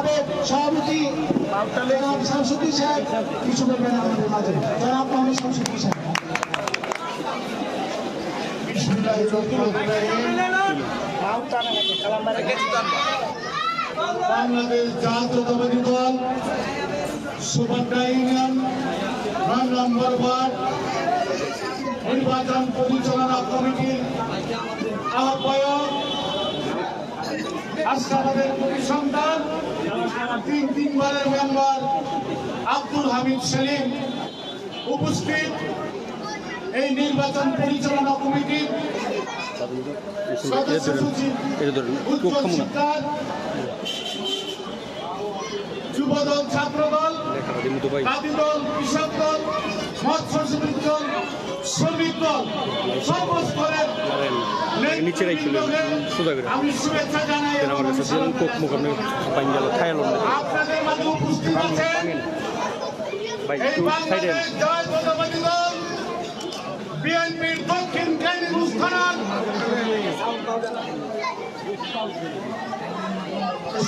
আমাদের সভাপতি জনাব শামসুদ্দিন সাহেব কিছু বলবেন আমাদের মাঝে। জনাব মোহাম্মদ শামসুদ্দিন সাহেব। বাংলাদেশ জাতীয়তাবাদী দল সুবাড্ডা ইউনিয়ন 9 নম্বর ওয়ার্ড নির্বাচন পরিচালনা কমিটির আহ্বায়ক, আজকে আমাদের সন্তান 3বারের মেম্বার আব্দুল হামিদ সেলিম উপস্থিত। এই নির্বাচন পরিচালনা কমিটির সদস্য সচিব, উচ্চ শিক্ষা, যুবদল, ছাত্রদল, বাদী দল, কৃষক দল, মৎস্যজীবী দল, শ্রমিক দল, সর্বস্তরের আমি শুভেচ্ছা জানাই। আপনাদের মাঝে উপস্থিত আছেন এই বাংলাদেশ জাতীয়তাবাদী দল বিএনপির দক্ষিণ কালিগঞ্জ থানার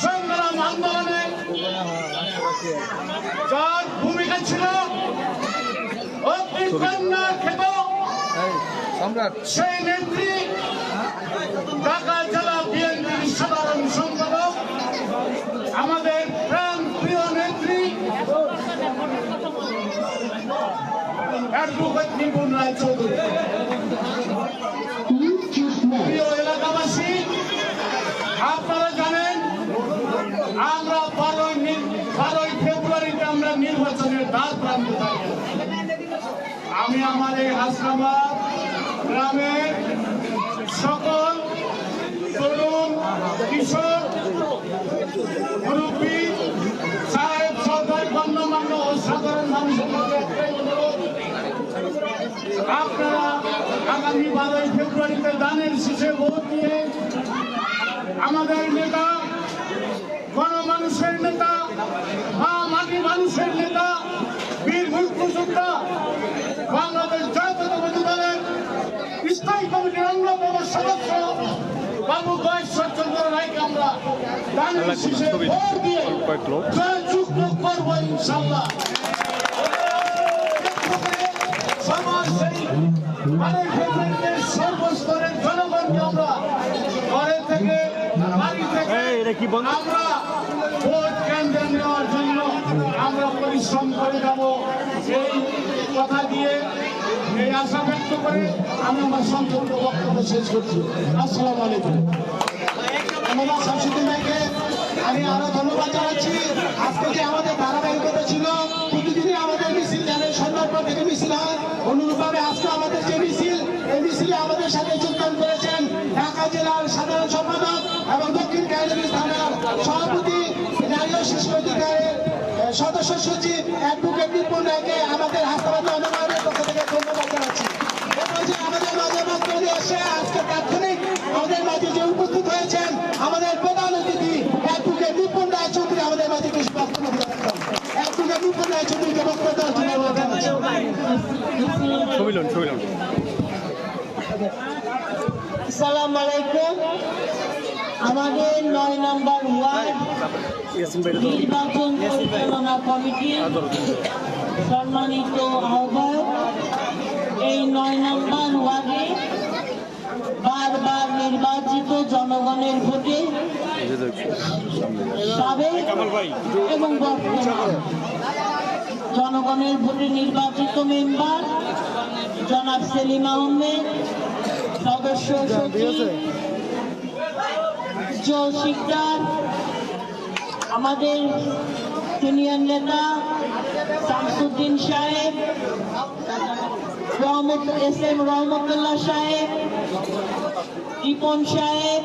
সংগ্রাম আন্দোলনে যার ভূমিকা ছিল অগ্নিকন্যা খেত সেই নেত্রী, ঢাকা জেলা বিএনপির সাধারণ সম্পাদক, আমাদের প্রাণ প্রিয় নেত্রী অ্যাডভোকেট নিপুণ রায় চৌধুরী। প্রিয় এলাকাবাসী, আপনারা জানেন আমরা 12ই ফেব্রুয়ারিতে আমরা নির্বাচনের দ্বার প্রান্তে থাকি। আমি আমার এই হাসনাবাদ গ্রামের সকল তরুণ, কিশোর, মুরব্বী, সাহেব, সরকার, গণ্যমান্য ও সাধারণ মানুষের মধ্যে একটাই অনুরোধ, আপনারা আগামী 12ই ফেব্রুয়ারিতে দানের শীষে ভোট দিয়ে আমাদের নেতা, গণমানুষের নেতা, মাটি মানুষের নেতা, বীর মুক্তিযোদ্ধা, বাংলাদেশ জাতীয়তাবাদী দলের স্থায়ী কমিটির অন্যতম সদস্য বাবু গয়েশ্বরচন্দ্র রায়কে আমরা দানের শীষে ভোট দিয়ে জয়যুক্ত করবো ইনশাল্লাহ। সর্বস্তরের জনগণকে আমরা ঘরে থেকে, বাড়ি থেকে আমরা ভোট কেন্দ্রে নেওয়ার জন্য আমরা পরিশ্রম করে যাব, এই কথা দিয়ে, এই আশা ব্যক্ত করে আমি আমার সংক্ষিপ্ত বক্তব্য শেষ করছি। আসসালামু আলাইকুম। ধন্যবাদ শামসুদ্দিন ভাইকে, আমি আরো ধন্যবাদ জানাচ্ছি। আজকে যে আমাদের ধারাবাহিকতা ছিল, প্রতিদিনই আমাদের মিছিল জানেন সন্ধ্যার থেকে মিছিল হয়, অনুরূপভাবে আজকে আমাদের যে মিছিল, এই মিছিলে আমাদের সাথে যোগদান করেছেন ঢাকা জেলার সাধারণ সম্পাদক এবং দক্ষিণ কালিগঞ্জ থানার সভাপতি, নারী ও শিশু অধিকারের সদস্য সচিব অ্যাডভোকেট নিপুণ রায়কে আমাদের হাসপাতাল অনুদানের পক্ষ থেকে ধন্যবাদ জানাচ্ছি। এবং যে আমাদের মাঝে বক্তব্য এসে আজকে তাৎক্ষণিক আমাদের মাঝে যে উপস্থিত হয়েছেন আমাদের প্রধান অতিথি অ্যাডভোকেট নিপুণ রায় চৌধুরী, আমাদের মাঝে কিছু বক্তব্য দিতে অ্যাডভোকেট নিপুণ রায় চৌধুরীকে বক্তব্য দেওয়ার জন্য অনুরোধ জানাচ্ছি। আসসালামু আলাইকুম। আমাদের 9 নম্বর ওয়ার্ড নির্বাচন পরিচালনা কমিটির সম্মানিত আহ্বায়ক, এই 9 নম্বর ওয়ার্ডে বারবার নির্বাচিত জনগণের ভোটে সাবেক এবং বর্তমান জনগণের ভোটে নির্বাচিত মেম্বার জনাব সেলিম আহমেদ, সদস্য সচিব শিকদার, আমাদের সিনিয়র নেতা শামসুদ্দিন সাহেব, SM রহমতুল্লাহ সাহেব, রিপন সাহেব,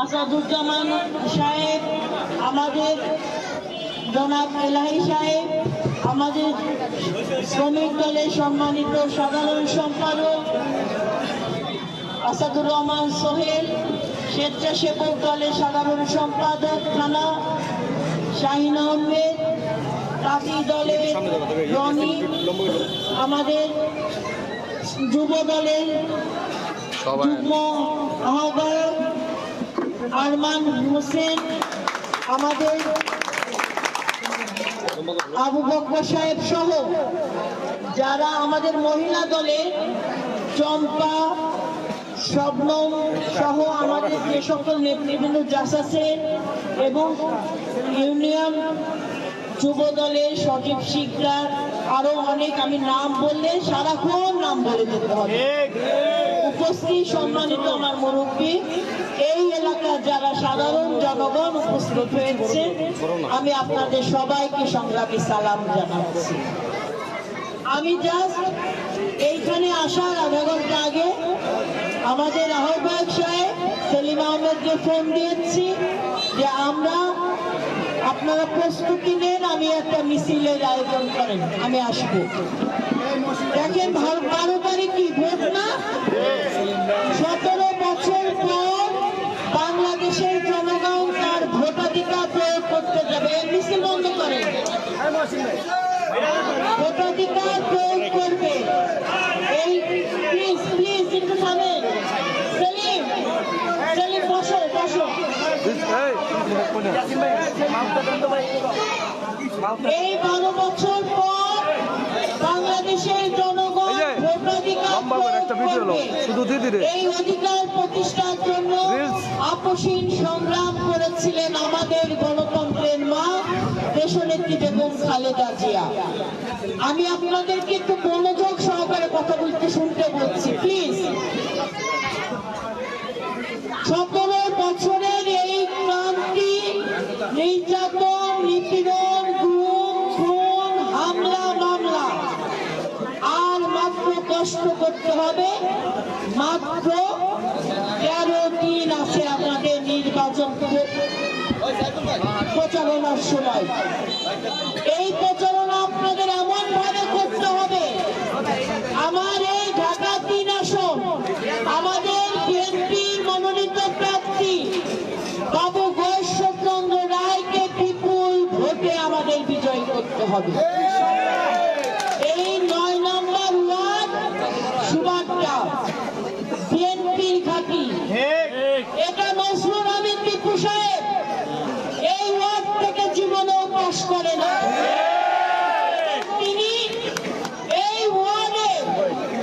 আসাদুজ্জামান সাহেব, আমাদের জনাব এলাহি সাহেব, আমাদের শ্রমিক দলের সম্মানিত সাধারণ সম্পাদক আসাদুর রহমান সোহেল, স্বেচ্ছাসেবক দলের সাধারণ সম্পাদক থানা শাহিন আহমেদ, তাঁতি দলের রনি, আমাদের যুব দলের যুগ্ম আহ্বায়ক আরমান হোসেন, আমাদের আবু বকর সাহেব সহ যারা আমাদের মহিলা দলে চম্পা শবনম সহ আমাদের যে সকল নেতৃবৃন্দ যাস আছেন এবং ইউনিয়ন যুব দলের সচিব শিকদার আরো অনেক, আমি নাম বললে সারাক্ষণ নাম বলে যেতে হবে। উপস্থিত সম্মানিত আমার মুরব্বী, এই এলাকার যারা সাধারণ জনগণ উপস্থিত হয়েছে, আমি আপনাদের সবাইকে সংগ্রামী সালাম জানাচ্ছি। আমি জাস্ট এইখানে আসার আধা ঘন্টা আগে আমাদের আহ্বায়ক সাহেব সেলিম আহমেদকে ফোন দিয়েছি যে আপনারা প্রস্তুতি নেন, আমি একটা মিছিলের আয়োজন করেন, আমি আসবো। দেখেন 12 তারিখ কি ভোট না, 17 বছর পর বাংলাদেশের জনগণ তার ভোটাধিকার প্রয়োগ করতে যাবে। এই মিছিল বন্ধ করেন, ভোটাধিকার প্রয়োগ করবে। এই প্লিজ প্লিজ একটু থামেন। সেলিম সেলিম বসো বসো। এই 12 বছর পর বাংলাদেশের জনগণ ভোটাধিকার করবে। এই অধিকার প্রতিষ্ঠার জন্য আপসীন সংগ্রাম করেছিলেন আমাদের গণতন্ত্রের মা দেশনেত্রী বেগম খালেদা জিয়া। আমি আপনাদেরকে একটু মনোযোগ সহকারে কথা বলতে শুনতে বলছি প্লিজ। 17 বছরের এই ক্রান্তি, নির্যাতন, নিপীড়ন, গুম, খুন, হামলা, মামলা আর মাত্র কষ্ট করতে হবে। মাত্র 13 দিন আছে আমাদের নির্বাচন প্রচারণার সময়। এই প্রচারণা আপনাদের এমন ভাবে করতে হবে, আমার এই ঢাকা 3 আসন আমাদের বিএনপির মনোনীত প্রার্থী বাবু গয়েশ্বরচন্দ্র রায়কে বিপুল ভোটে আমাদের বিজয়ী করতে হবে। এই 9 নম্বর ওয়ার্ড সুবাড্ডা বিএনপির ঘাঁটি, এটা নজরুল আমিন টিপু সাহেব এই ওয়ার্ড থেকে জীবনেও পাস করে না। তিনি এই ওয়ার্ডে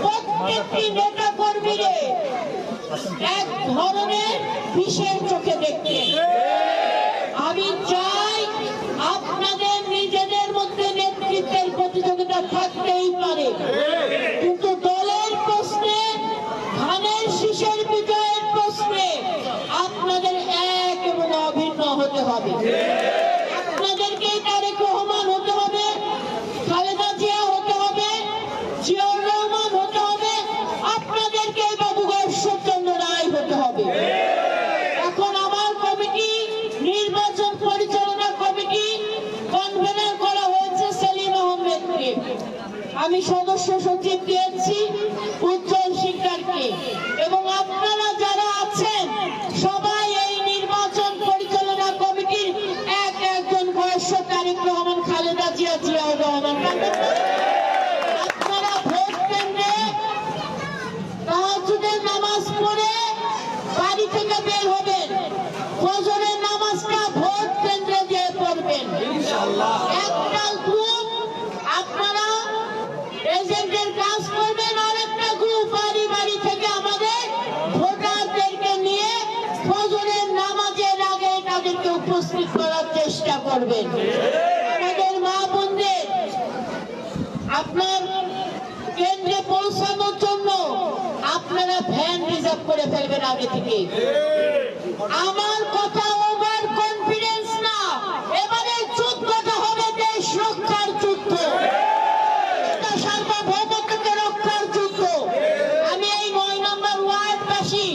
প্রত্যেকটি নেতা কর্মীরে এক ধরনের বিশেষ চোখে দেখতেন। আমি চাই আপনাদের নিজেদের মধ্যে নেতৃত্বের প্রতিযোগিতা থাকতেই পারে, কিন্তু দলের প্রশ্নে, ধানের শীষের বিজয়ের প্রশ্নে আপনাদের এক এবং অভিন্ন হতে হবে। আপনাদেরকে তারেক রহমান হতে হবে, খালেদা জিয়া হতে হবে, জিয়াউর রহমান হতে হবে, আপনাদেরকে বাবু গয়েশ্বরচন্দ্র রায় হতে হবে। এখন আমার কমিটি, নির্বাচন পরিচালনা কমিটি কনভেনার করা হয়েছে সেলিম আহমেদকে, আমি সদস্য সচিব দিয়েছি উজ্জ্বল শিকদারকে, এবং আপনারা যারা আছেন সবাই এই নির্বাচন পরিচালনা কমিটির একজন গয়েশ্বর, তারেক রহমান, খালেদা জিয়া, জিয়াউর রহমান। আপনারা ভোট কেন্দ্রে তাহাজ্জুদের নামাজ পড়ে বাড়ি থেকে বের হবেন, ফজরের নামাজটা ভোট কেন্দ্রে গিয়ে পড়বেন। একটা গ্রুপ আপনারা এজেন্টের কাজ করবেন, আর একটা গ্রুপ বাড়ি বাড়ি থেকে আমাদের ভোটারদেরকে নিয়ে ফজরের নামাজের আগে তাদেরকে উপস্থিত করার চেষ্টা করবেন। আমাদের মা বোনদের আপনার কেন্দ্রে পৌঁছানোর জন্য আপনারা ভ্যান রিজার্ভ করে ফেলবেন আগে থেকে। আমার কথা ওভার কনফিডেন্স না, এবারে যুদ্ধটা হবে দেশ রক্ষার যুদ্ধ, সার্বভৌমত্বকে রক্ষার যুদ্ধ। আমি এই 9 নম্বর ওয়ার্ডবাসী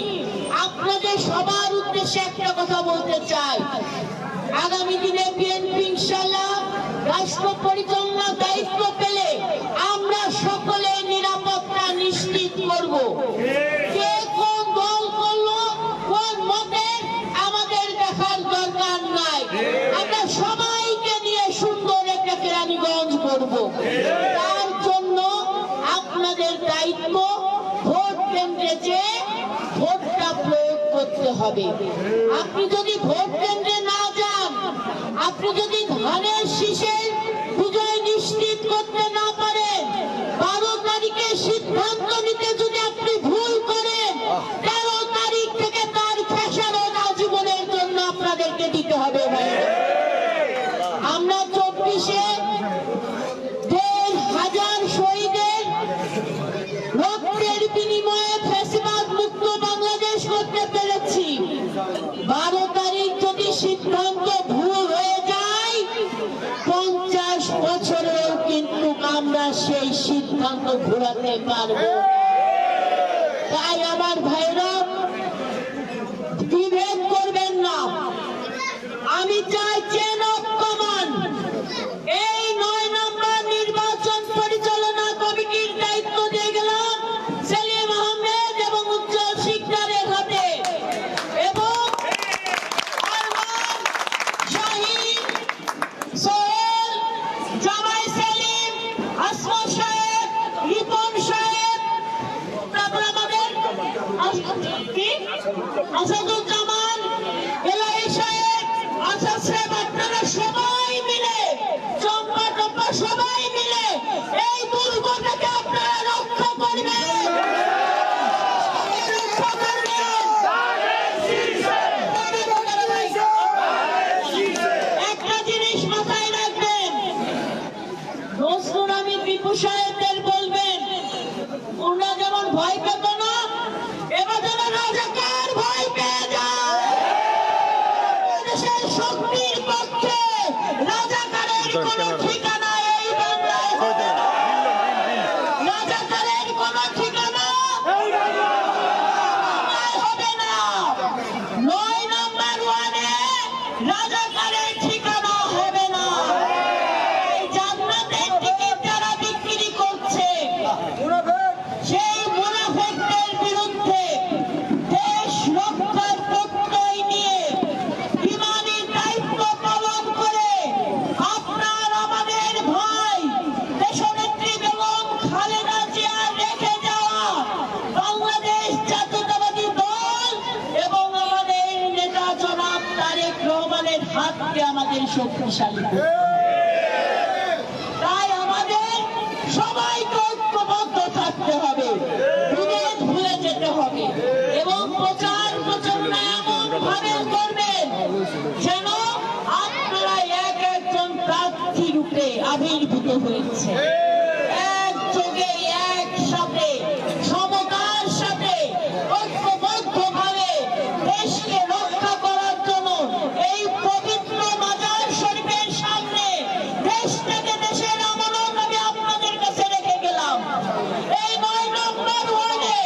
আপনাদের সবার উদ্দেশ্যে একটা কথা বলতে চাই, আগামী দিনে বিএনপি ইনশাআল্লাহ রাষ্ট্র পরিচালনার দায়িত্ব পেলে আমরা সকলে নিরাপত্তা নিশ্চিত করব। কে কোন দল করলো, কোন মতের আমাদের দেখার দরকার নাই, আমরা সবাইকে নিয়ে সুন্দর একটা কেরানীগঞ্জ করব। তার জন্য আপনাদের দায়িত্ব ভোট কেন্দ্রে যে ভোটটা প্রয়োগ করতে হবে। আপনি যদি ভোট কেন্দ্রে না যান, সিদ্ধান্ত ভুল হয়ে যায় 50 বছরেও কিন্তু আমরা সেই সিদ্ধান্ত ঘোরাতে পারবো। তাই আমার ভাইরা বিভেদ করবেন না। আমি চাই চেন অফ কমান্ড এই 9 নম্বর নির্বাচন পরিচালনা কমিটির দায়িত্ব দিয়ে গেলাম সেলিম আহমেদ এবং উচ্চ শিক্ষারের হাতে, এবং আরমান, শাহিন, সোহেল, জামাই সেলিম, আসমত সাহেব, রিপন সাহেব, তারপর আমাদের আসাদুজ্জামান, এলাহি সাহেব, আসাদ সাহেব, আপনারা সবাই মিলে চম্পা টম্পা সবাই মিলে এই দুর্গটাকে আপনারা রক্ষা করবেন। রক্ষা করবেন। একটা জিনিস মাথায় রাখবেন, নজরুল আমিন বিপু সাহেবদের বলবেন ওরা যেমন ভয় পেত না, এবার যেন রাজাকার ভয় পেয়ে যায়। দেশের শক্তির পক্ষে রাজাকারের কোনো ঠিকানা এই বাংলায় হবে না। রাজাকারের কোনো ঠিকানা বাংলায় হবে না। 9 নম্বর ওয়ার্ডে রাজাকারের ঠিকানা হবে না। এই জান্নাতের টিকিট যারা বিক্রি করছে সেই মুনাফিকদের বিরুদ্ধে দেশ রক্ষার প্রত্যয় নিয়ে ইমানি দায়িত্ব পালন করে আপনার আমাদের ভাই দেশনেত্রী বেগম খালেদা জিয়া রেখে যাওয়া বাংলাদেশ জাতীয়তাবাদী দল এবং আমাদের নেতা জনাব তারেক রহমানের হাতকে আমাদের শক্তিশালী করতে হবে। তাই আমাদের সবাইকে ঐক্যবদ্ধ থাকতে হবে, বিভেদ ভুলে যেতে হবে এবং প্রচার প্রচারণা এমন ভাবে করবেন যেন আপনারা এক একজন প্রার্থী রূপে আবির্ভূত হয়েছে, একযোগে একসাথে সমতার সাথে ঐক্যবদ্ধ ভাবে দেশকে রক্ষা করার জন্য এই পবিত্র মাজার শরীফের সামনে দেশ থেকে দেশের আমানত আমি আপনাদের কাছে রেখে গেলাম। এই 9 নম্বর ওয়ার্ডে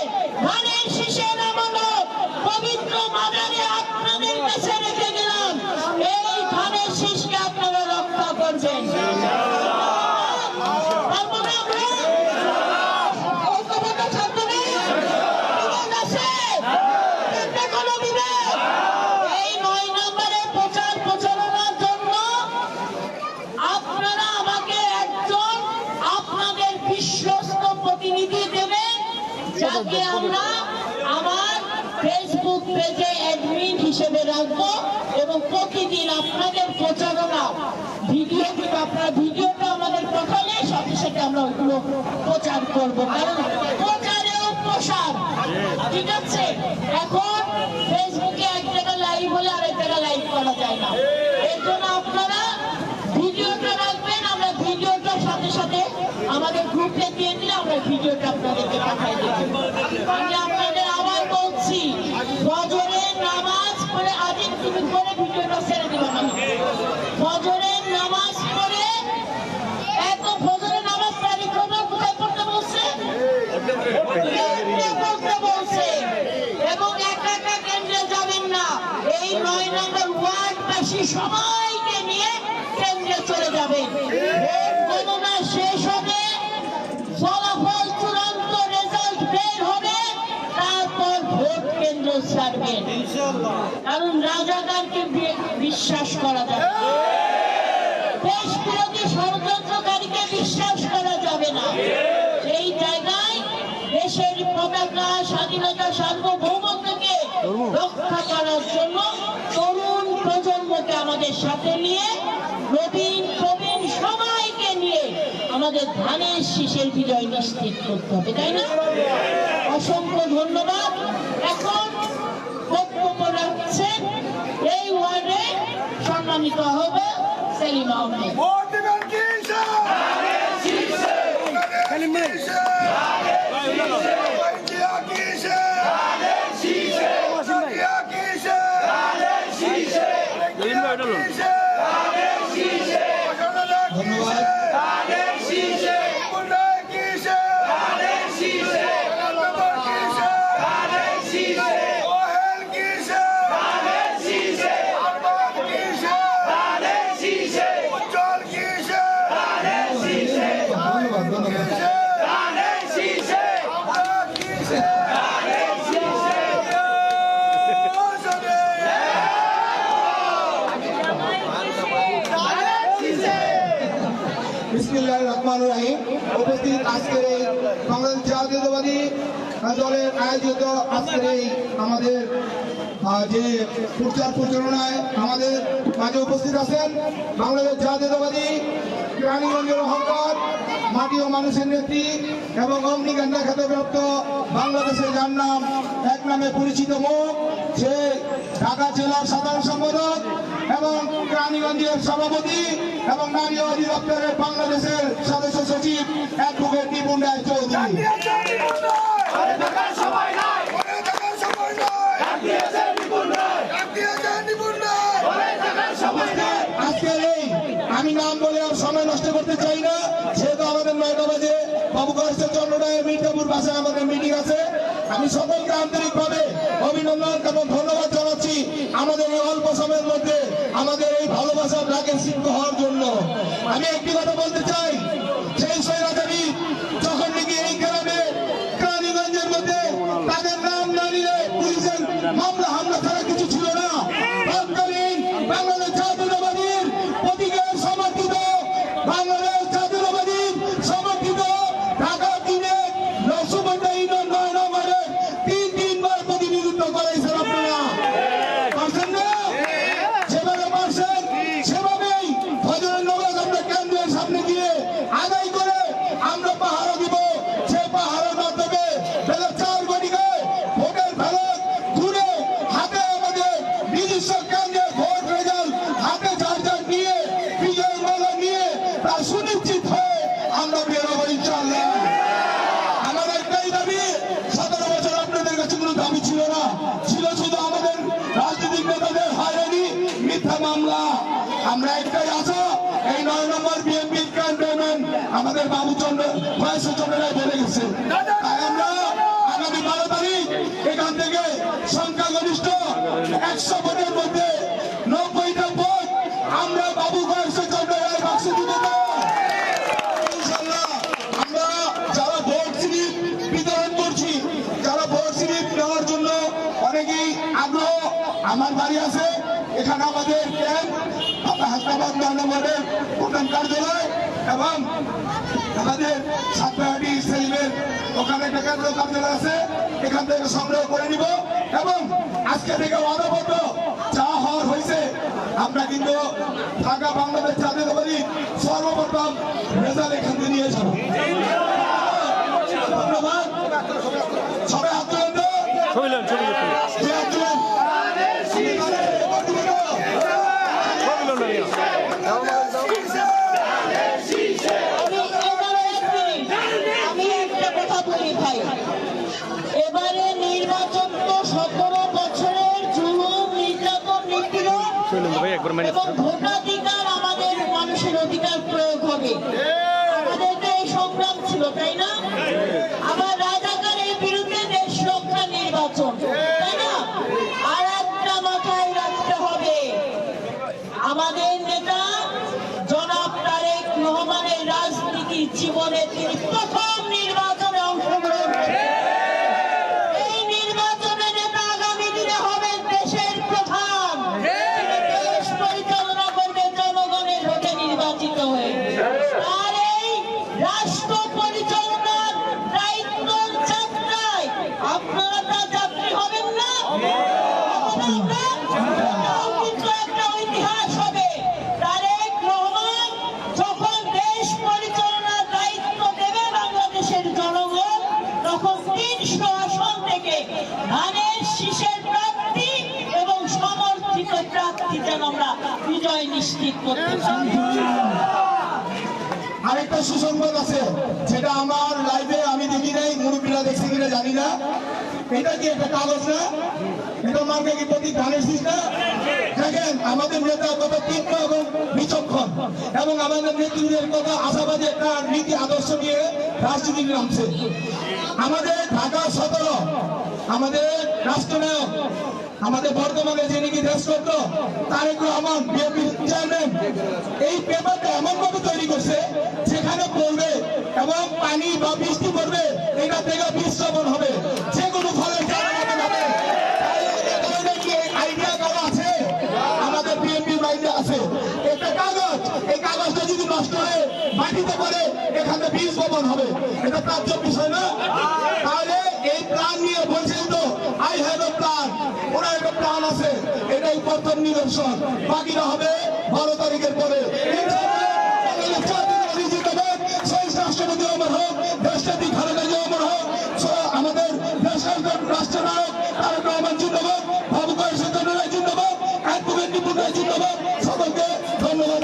ধানের শীষের আমানত পবিত্র মাজারে আপনাদের কাছে রেখে গেলাম। এই ধানের শীষকে আপনারা রক্ষা করবেন। তারপরে আমরা ঐক্যবদ্ধ থাকবো না? বিভেদ আছে? এতে কোনো বিভেদ? এই 9 নম্বরে প্রচার প্রচারণার জন্য আপনারা আমাকে একজন আপনাদের বিশ্বস্ত প্রতিনিধি দেবেন, যাকে আমরা আমার ফেসবুক পেজে অ্যাডমিন হিসেবে রাখবো এবং প্রতিদিন আপনাদের প্রচারণা ভিডিও কিন্তু আপনারা ভিডিওটা আমাদের পাঠালে সাথে সাথে আমরা ওইগুলো প্রচার করবো, কারণ প্রচারেও প্রসার। ঠিক আছে, এখন ফেসবুকে এক জায়গায় লাইভ হলে আরেক জায়গায় লাইভ করা যায় না, এর জন্য আপনারা ভিডিওটা রাখবেন। আমরা ভিডিওটার সাথে সাথে আমাদের গ্রুপে দিয়ে দিলে আমরা ভিডিওটা আপনাদেরকে পাঠিয়ে দেব। আমি আপনাদের আবার বলছি, ফজরের নামাজ পড়ে আদিন তুমি করে ভিডিওটা ছেড়ে দেবেন। ফজরের নামাজ পড়ে এত ফজরের নামাজ তারিখ কোথায় পড়তে বলছে? পড়তে বলছে। এবং একা একা কেন্দ্রে যাবেন না, এই 9 নম্বর ওয়ার্ডবাসী সবাইকে নিয়ে কেন্দ্রে চলে যাবেন। ভোট গণনা শেষ হবে, ফলাফল চূড়ান্ত রেজাল্ট বের হবে, তারপর ভোট কেন্দ্র ছাড়বেন। কারণ রাজাকারকে বিশ্বাস করা যাবে না, দেশ বিরোধী ষড়যন্ত্রকারীকে বিশ্বাস করা যাবে না। সেই জায়গায় দেশের পতাকা, স্বাধীনতা, সার্বভৌমত্বকে রক্ষা করার জন্য তরুণ প্রজন্মকে আমাদের সাথে নিয়ে নবীন প্রবীণ সবাইকে নিয়ে আমাদের ধানের শীষের বিজয় নিশ্চিত করতে হবে, তাই না? অসংখ্য ধন্যবাদ। এখন বক্তব্য রাখছেন এই ওয়ার্ডে সম্মানিত হবে সেলিম আহমেদ। ধন্যবাদ। ধন্যবাদ, ধন্যবাদ। বিসমিল্লাহির রহমানির রহিম। উপস্থিত আজকের এই বাংলাদেশ জাতীয়তাবাদী দলের আয়োজিত আজকের এই আমাদের যে প্রচার প্রচারণায় আমাদের মাঝে উপস্থিত আছেন বাংলাদেশ জাতীয়তাবাদী প্রাণীগঞ্জের অহংকার, মাটি ও মানুষের নেত্রী এবং অগ্নিকাণ্ডা খ্যাতপ্রাপ্ত বাংলাদেশের যার নাম এক নামে পরিচিত মুখ, সে ঢাকা জেলার সাধারণ সম্পাদক এবং প্রাণীগঞ্জের সভাপতি এবং নারী অধিদপ্তরের বাংলাদেশের সদস্য সচিব অ্যাডভোকেট নিপুণ রায় চৌধুরী। আজকের এই আমি নাম বলে আর সময় নষ্ট করতে চাই না, যেহেতু আমাদের 9টা বাজে বাবুগঞ্জ চন্দ্রনায় মির্জাপুর বাসায় আমাদের মিটিং আছে। আমি সকলকে আন্তরিকভাবে অভিনন্দন এবং ধন্যবাদ জানাচ্ছি আমাদের এই অল্প সময়ের মধ্যে আমাদের এই ভালোবাসার ডাকের সিদ্ধ হওয়ার জন্য। আমি একটি কথা বলতে চাই, সেই স্বৈরাচারী যখন নাকি এই গ্রামে প্রাণীগঞ্জের মধ্যে তাদের নাম না নিলে পুলিশের মামলা হামলা ছাড়া কিছু ছিল না। তৎকালীন বাংলাদেশ জাতীয়তাবাদীর প্রতীকের সমর্থিত বাংলাদেশ জাতীয়তাবাদীর সমর্থিত ঢাকা কিনে সুবর্ণা ইউনিয়ন 9 নম্বরে তিনবার প্রতিনিধিত্ব করেছেন আপনারা। পারছেন না? যেভাবে পারছেন সেভাবেই ফজরের নামাজ আমরা কেন্দ্রের সামনে গিয়ে আদায় করে আমরা পাহারা দিব। সে পাহারার মাধ্যমে বেলা 4 ঘটিকায় ভোটের ব্যালট তুলে হাতে আমাদের নিজস্ব কেন্দ্রের ভোট রেজাল্ট হাতে যার নিয়ে বিজয় মালা নিয়ে তা সুনিশ্চিত হয়ে আমরা বেরোবো ইনশাআল্লাহ। আমার একটাই দাবি, 17 বছর আপনাদের কাছে কোনো দাবি ছিল না, ছিল শুধু আমাদের রাজনৈতিক নেতাদের হয়রানি, মিথ্যা মামলা। আমরা একটাই আশা, এই 9 নম্বর বিএনপি ক্যান্টনমেন্ট আমাদের বাবুচন্দ্র মহেশচন্দ্র রায় বলে গেছে, তাই আমরা আগামী 12 তারিখ এখান থেকে সংখ্যাগরিষ্ঠ 100 ভোটের মধ্যে 90টা ভোট আমরা বাবু মহেশচন্দ্র রায় বাক্সে দিব। ইনশাআল্লাহ আমরা যারা ভোট স্লিপ বিতরণ করছি, যারা ভোট স্লিপ নেওয়ার জন্য অনেকেই আগ্রহ, আমার বাড়ি আছে এখানে আমাদের ক্যাম্প হাসনাবাদ 9 নম্বরের প্রধান কার্যালয় এবং আমাদের সাতবাহাটি সেলিমের ওখানে একটা কেন্দ্র কার্যালয় আছে, এখান থেকে সংগ্রহ করে নিব এবং আজকে থেকে ওয়াদাবদ্ধ যা হওয়ার হয়েছে আমরা কিন্তু ঢাকা বাংলাদেশ জাতীয়তাবাদী সর্বপ্রথম রেজাল্ট এখান থেকে নিয়ে যাবো। ধন্যবাদ। সবাই হাত তুলেন তো? যে হাত তুলেন। আমি একটা কথা বলি ভাই, এবারে নির্বাচন তো 17 বছরের জুলুম, নির্যাতন, নিপীড়ন এবং ভোটাধিকার আমাদের মানুষের অধিকার প্রয়োগ হবে। আমাদের তো এই সংগ্রাম ছিল, তাই না? আবার রাজাকারের বিরুদ্ধে দেশ রক্ষা নির্বাচন, তাই না? আর একটা মাথায় রাখতে হবে, আমাদের নেতা জনাব তারেক রহমানের রাজনীতির জীবনে তিনি প্রথম নির্বাচনে অংশগ্রহণ করেন। এই নির্বাচনে নেতা আগামী দিনে হবেন দেশের প্রধান, তিনি দেশ পরিচালনা করবে জনগণের ভোটে নির্বাচিত হয়ে। আর এই রাষ্ট্র পরিচালনার দায়িত্ব যাত্রায় আপনারা তার যাত্রী হবেন না? কিন্তু একটা ইতিহাস হবে, তারেক রহমান যখন দেশ পরিচালনার দায়িত্ব দেবে বাংলাদেশের জনগণ, তখন 300 আসন থেকে ধানের শীষের প্রার্থী এবং সমর্থিত প্রার্থী যেন আমরা বিজয় নিশ্চিত করতে পারি। আরেকটা সুসংবাদ আছে, যেটা আমার লাইভে আমি দেখি নাই, মুরব্বীরা দেখছি কিনা জানি না। এটা কি একটা কাগজ না? এটা মার্কে কি প্রতীক ধানের শীষ না? দেখেন আমাদের নেতা কত তীক্ষ্ণ এবং বিচক্ষণ, এবং আমাদের নেতৃত্বের কত আশাবাদী একটা নীতি আদর্শ নিয়ে রাজনীতি নামছে। আমাদের ঢাকা 17 আমাদের রাষ্ট্রনায়ক, আমাদের বর্তমানে যিনি কি দেশরত্ন তারেক রহমান বিএনপি চেয়ারম্যান, এই পেপারটা এমন ভাবে তৈরি করছে যেখানে পড়বে এবং পানি বা বৃষ্টি পড়বে এটা থেকে বিস্ফোরণ হবে, যে কোনো ফলের জন্ম হবে। আইডিয়া কারো আছে? আমাদের বিএনপি আইডিয়া আছে। একটা কাগজ, এই কাগজটা যদি নষ্ট হয়ে মাটিতে পড়ে এখানে বীজ বপন হবে, এটা তাজ্জব বিষয় না? তাহলে এই প্ল্যান নিয়ে বলছেন তো আই হ্যাভ এ প্ল্যান, ওরা একটা প্ল্যান আছে, এটাই প্রথম নিদর্শন, বাকিটা হবে 12 তারিখের পরে। রাষ্ট্রপতি অমর হোক, দেশটাতি খালেদা জিয়া অমর হোক, আমাদের দেশের রাষ্ট্রনায়ক তারেক রহমান জিন্দাবাদ, বাবু কায়েস জিন্দাবাদ, অ্যাডভোকেট নিপুণ জিন্দাবাদ। সকলকে ধন্যবাদ।